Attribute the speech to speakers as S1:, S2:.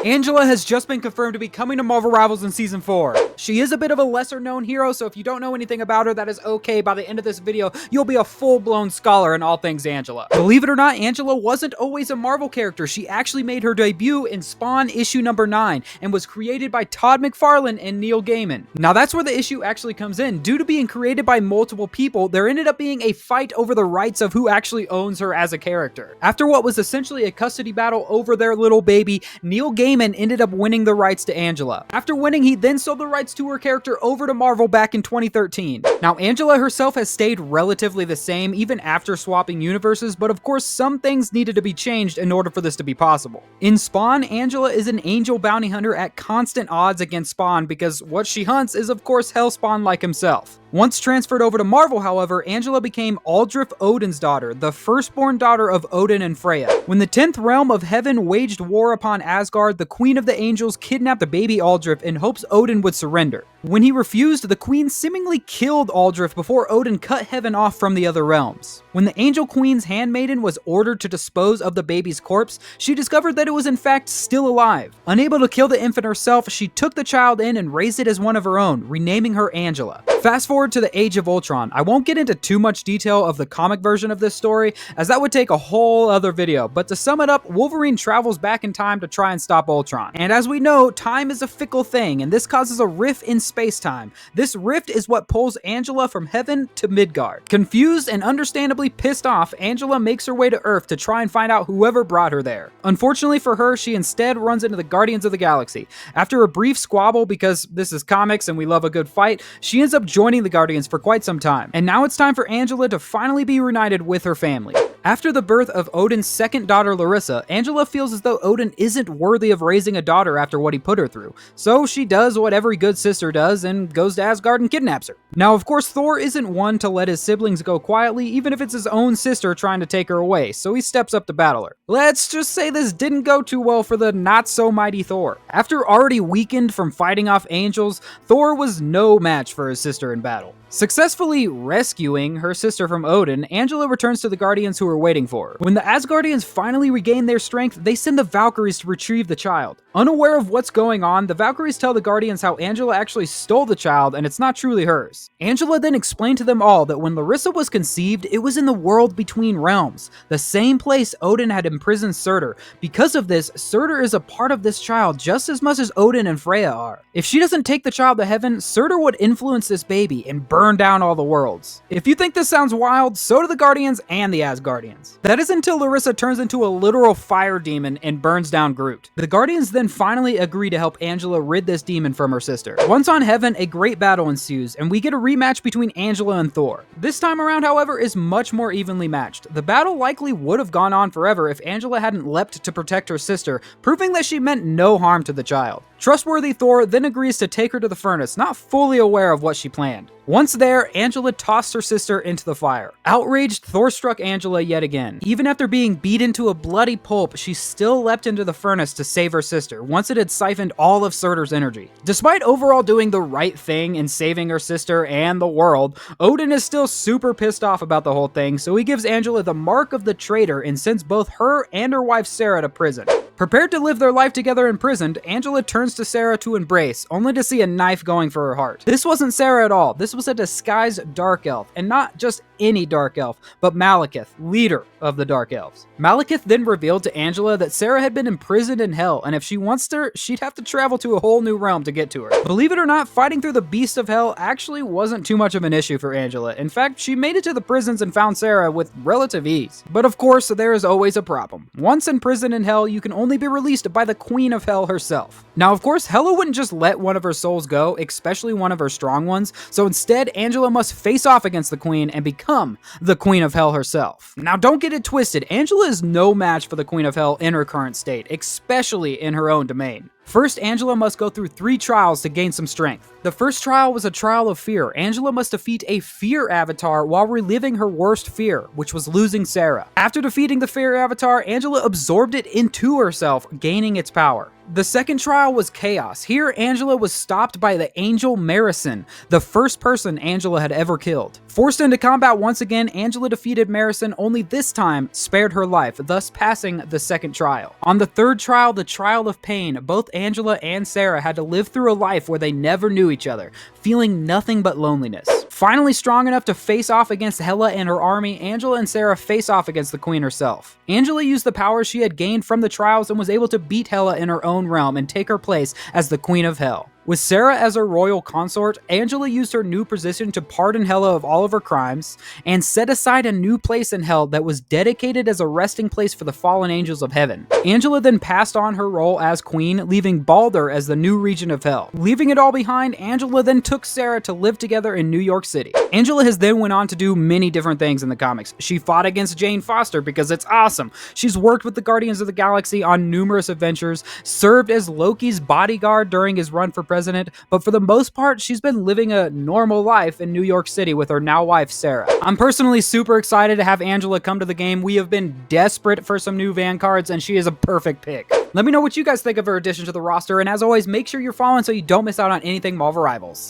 S1: Angela has just been confirmed to be coming to Marvel Rivals in Season 4. She is a bit of a lesser known hero, so if you don't know anything about her, that is okay. By the end of this video, you'll be a full-blown scholar in all things Angela. Believe it or not, Angela wasn't always a Marvel character. She actually made her debut in Spawn issue number 9 and was created by Todd McFarlane and Neil Gaiman. Now that's where the issue actually comes in. Due to being created by multiple people, there ended up being a fight over the rights of who actually owns her as a character. After what was essentially a custody battle over their little baby, Neil Gaiman ended up winning the rights to Angela. After winning, he then sold the rights to her character over to Marvel back in 2013. Now, Angela herself has stayed relatively the same even after swapping universes, but of course some things needed to be changed in order for this to be possible. In Spawn, Angela is an angel bounty hunter at constant odds against Spawn because what she hunts is of course Hellspawn like himself. Once transferred over to Marvel, however, Angela became Aldrif, Odinsdaughter, the firstborn daughter of Odin and Freya. When the 10th realm of heaven waged war upon Asgard, the Queen of the Angels kidnapped the baby Aldrif in hopes Odin would surrender. When he refused, the Queen seemingly killed Aldrif before Odin cut heaven off from the other realms. When the Angel Queen's handmaiden was ordered to dispose of the baby's corpse, she discovered that it was in fact still alive. Unable to kill the infant herself, she took the child in and raised it as one of her own, renaming her Angela. Fast forward to the Age of Ultron. I won't get into too much detail of the comic version of this story, as that would take a whole other video, but to sum it up, Wolverine travels back in time to try and stop Ultron. And as we know, time is a fickle thing, and this causes a rift in space-time. This rift is what pulls Angela from heaven to Midgard. Confused and understandably pissed off, Angela makes her way to Earth to try and find out whoever brought her there. Unfortunately for her, she instead runs into the Guardians of the Galaxy. After a brief squabble, because this is comics and we love a good fight, she ends up joining the Guardians for quite some time. And now it's time for Angela to finally be reunited with her family. After the birth of Odin's second daughter, Lissa, Angela feels as though Odin isn't worthy of raising a daughter after what he put her through. So she does what every good sister does and goes to Asgard and kidnaps her. Now, of course, Thor isn't one to let his siblings go quietly, even if it's his own sister trying to take her away, so he steps up to battle her. Let's just say this didn't go too well for the not-so-mighty Thor. After already weakened from fighting off angels, Thor was no match for his sister in battle. Successfully rescuing her sister from Odin, Angela returns to the Guardians who are waiting for her. When the Asgardians finally regain their strength, they send the Valkyries to retrieve the child. Unaware of what's going on, the Valkyries tell the Guardians how Angela actually stole the child and it's not truly hers. Angela then explained to them all that when Lissa was conceived, it was in the world between realms, the same place Odin had imprisoned Surtur. Because of this, Surtur is a part of this child just as much as Odin and Freya are. If she doesn't take the child to heaven, Surtur would influence this baby and burn down all the worlds. If you think this sounds wild, so do the Guardians and the Asgardians. That is until Lissa turns into a literal fire demon and burns down Groot. The Guardians then finally agree to help Angela rid this demon from her sister. Once on heaven, a great battle ensues, and we get a rematch between Angela and Thor. This time around, however, is much more evenly matched. The battle likely would have gone on forever if Angela hadn't leapt to protect her sister, proving that she meant no harm to the child. Trustworthy Thor then agrees to take her to the furnace, not fully aware of what she planned. Once there, Angela tossed her sister into the fire. Outraged, Thor struck Angela yet again. Even after being beat into a bloody pulp, she still leapt into the furnace to save her sister, once it had siphoned all of Surtur's energy. Despite overall doing the right thing in saving her sister and the world, Odin is still super pissed off about the whole thing, so he gives Angela the mark of the traitor and sends both her and her wife Sarah to prison. Prepared to live their life together imprisoned, Angela turns to Sarah to embrace, only to see a knife going for her heart. This wasn't Sarah at all. This was a disguised dark elf, and not just any dark elf, but Malekith, leader of the Dark Elves. Malekith then revealed to Angela that Sarah had been imprisoned in hell, and if she wants her, she'd have to travel to a whole new realm to get to her. Believe it or not, fighting through the beasts of hell actually wasn't too much of an issue for Angela. In fact, she made it to the prisons and found Sarah with relative ease. But of course, there is always a problem. Once in prison in hell, you can only be released by the Queen of Hell herself. Now, of course, Hela wouldn't just let one of her souls go, especially one of her strong ones, so instead, Angela must face off against the Queen and become the Queen of Hell herself. Now, don't get it twisted, Angela is no match for the Queen of Hell in her current state, especially in her own domain. First, Angela must go through 3 trials to gain some strength. The first trial was a trial of fear. Angela must defeat a fear avatar while reliving her worst fear, which was losing Sarah. After defeating the fear avatar, Angela absorbed it into herself, gaining its power. The second trial was chaos. Here, Angela was stopped by the Angel Marison, the first person Angela had ever killed. Forced into combat once again, Angela defeated Marison, only this time spared her life, thus passing the second trial. On the third trial, the Trial of Pain, both Angela and Sarah had to live through a life where they never knew each other, feeling nothing but loneliness. Finally strong enough to face off against Hela and her army, Angela and Sarah face off against the Queen herself. Angela used the powers she had gained from the trials and was able to beat Hela in her own realm and take her place as the Queen of Hell. With Sarah as her royal consort, Angela used her new position to pardon Hela of all of her crimes and set aside a new place in Hell that was dedicated as a resting place for the fallen angels of heaven. Angela then passed on her role as queen, leaving Baldur as the new regent of Hell. Leaving it all behind, Angela then took Sarah to live together in New York City. Angela has then went on to do many different things in the comics. She fought against Jane Foster because it's awesome. She's worked with the Guardians of the Galaxy on numerous adventures, served as Loki's bodyguard during his run for president, but for the most part, she's been living a normal life in New York City with her now wife, Sarah. I'm personally super excited to have Angela come to the game. We have been desperate for some new van cards, and she is a perfect pick. Let me know what you guys think of her addition to the roster, and as always, make sure you're following so you don't miss out on anything Marvel Rivals.